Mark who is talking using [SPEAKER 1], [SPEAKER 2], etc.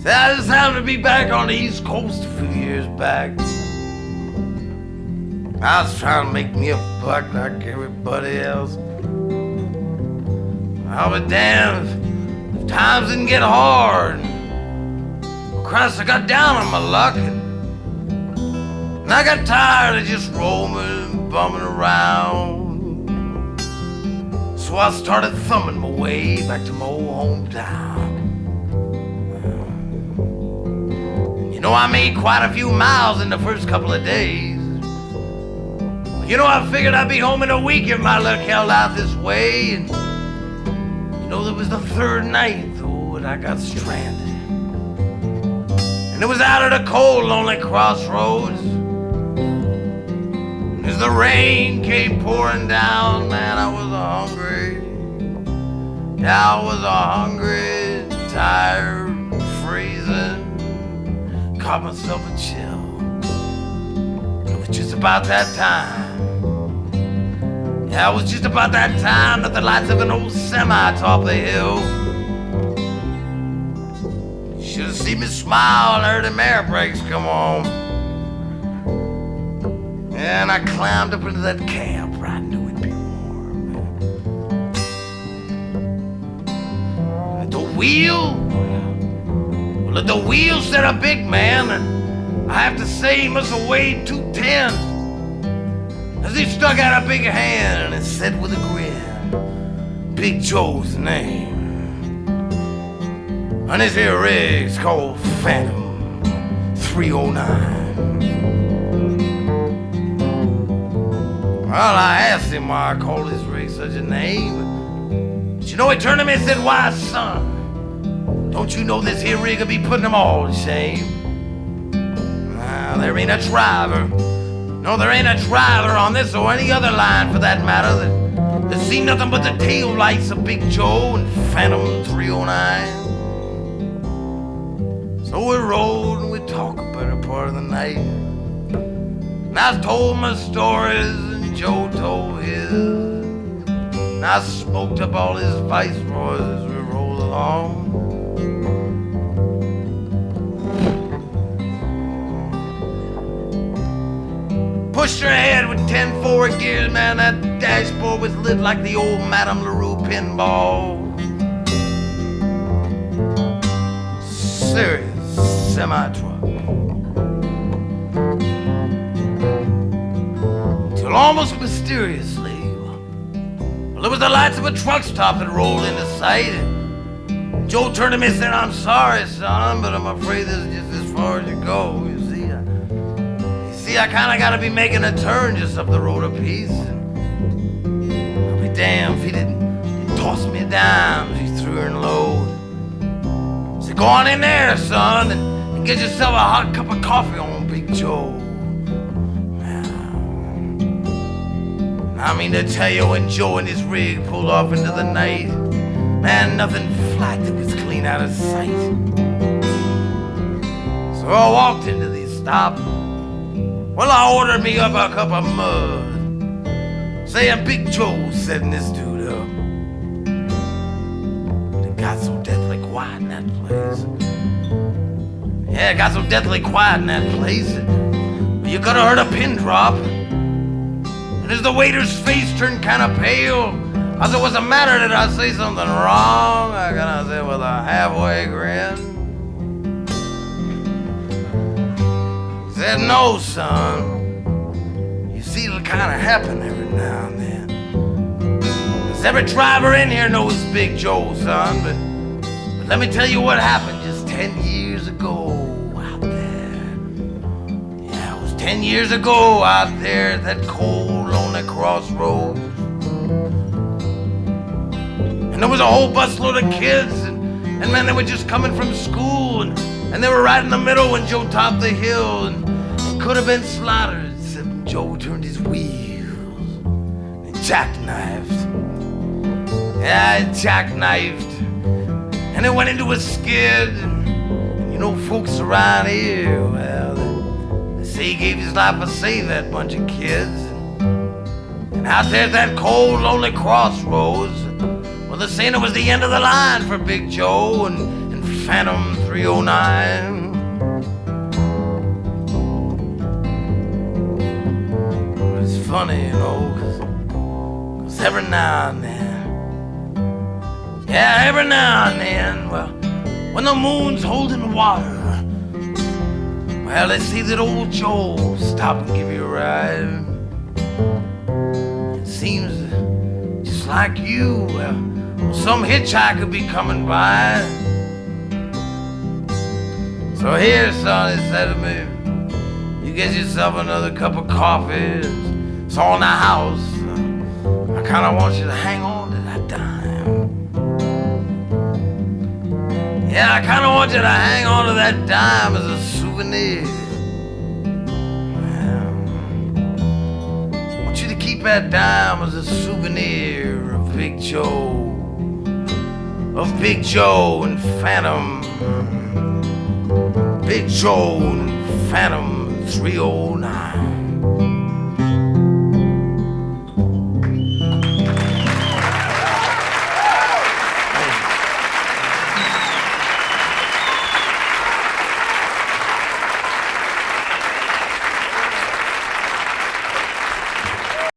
[SPEAKER 1] So I just happened to be back on the East Coast a few years back. I was trying to make me a buck like everybody else. I'll be damned if times didn't get hard. Well, Christ, I got down on my luck, and I got tired of just roaming and bumming around. So I started thumbing my way back to my old hometown. You know, I made quite a few miles in the first couple of days. You know, I figured I'd be home in a week if my luck held out this way. And you know, there was the third night, though, and I got stranded. And it was out at a cold, lonely crossroads. And as the rain came pouring down, man, I was hungry. Yeah, I was hungry, tired, freezing. Caught myself a chill. It was just about that time. Yeah, it was just about that time that the lights of an old semi topped the hill. You should have seen me smile and heard them air brakes come on. And I climbed up into that cab where I knew it'd be warm. At the wheel, well, at the wheel sat a big man, and I have to say he must have weighed 210. As he stuck out a big hand and said with a grin, Big Joe's name. And this here rig's called Phantom 309. Well, I asked him why I called his rig such a name. But you know, he turned to me and said, why, son, don't you know this here rig will be putting them all to shame? Nah, there ain't a driver. No, there ain't a driver on this or any other line for that matter that's seen nothing but the tail lights of Big Joe and Phantom 309. So we rode and we talked a better part of the night. And I told my stories and Joe told his. And I smoked up all his viceroys as we rolled along. Pushed her ahead with 10 forward gears, man. That dashboard was lit like the old Madame LaRue pinball. Serious semi-truck. Till almost mysteriously, well, it was the lights of a truck stop that rolled into sight. And Joe turned to me and said, I'm sorry, son, but I'm afraid this is just as far as you go. I kinda gotta be making a turn just up the road a piece. I'll be damned if he didn't toss me a dime as he threw her in low. So go on in there, son, and get yourself a hot cup of coffee on Big Joe. I mean to tell you, when Joe and his rig pulled off into the night, man, nothing flat that was clean out of sight. So I walked into the stop. Well, I ordered me up a cup of mud, saying Big Joe's setting this dude up. But it got so deathly quiet in that place. Yeah, it got so deathly quiet in that place. You could have heard a pin drop. And as the waiter's face turned kind of pale, I said, what's the matter? Did I say something wrong? I kind of said with a halfway grin. Said, no, son. You see, it'll kind of happen every now and then. 'Cause every driver in here knows Big Joe, son. But let me tell you what happened just 10 years ago out there. Yeah, it was 10 years ago out there at that cold, lonely crossroads. And there was a whole busload of kids, and man, they were just coming from school, and they were right in the middle when Joe topped the hill, and could have been slaughtered, except Joe turned his wheels and jackknifed. Yeah, it jackknifed. And it went into a skid. And you know, folks around here, well, they say he gave his life to save that bunch of kids. And out there at that cold, lonely crossroads, well, they're saying it was the end of the line for Big Joe and Phantom 309. It's funny, you know, 'cause every now and then, yeah, every now and then, well, when the moon's holding water, well, they see that old Joe stop and give you a ride. It seems just like you, well, some hitchhiker be coming by. So here, son, he said to me, you get yourself another cup of coffee. It's all in the house. I kind of want you to hang on to that dime. Yeah, I kind of want you to hang on to that dime as a souvenir. Yeah. I want you to keep that dime as a souvenir of Big Joe. Of Big Joe and Phantom. Big Joe and Phantom 309.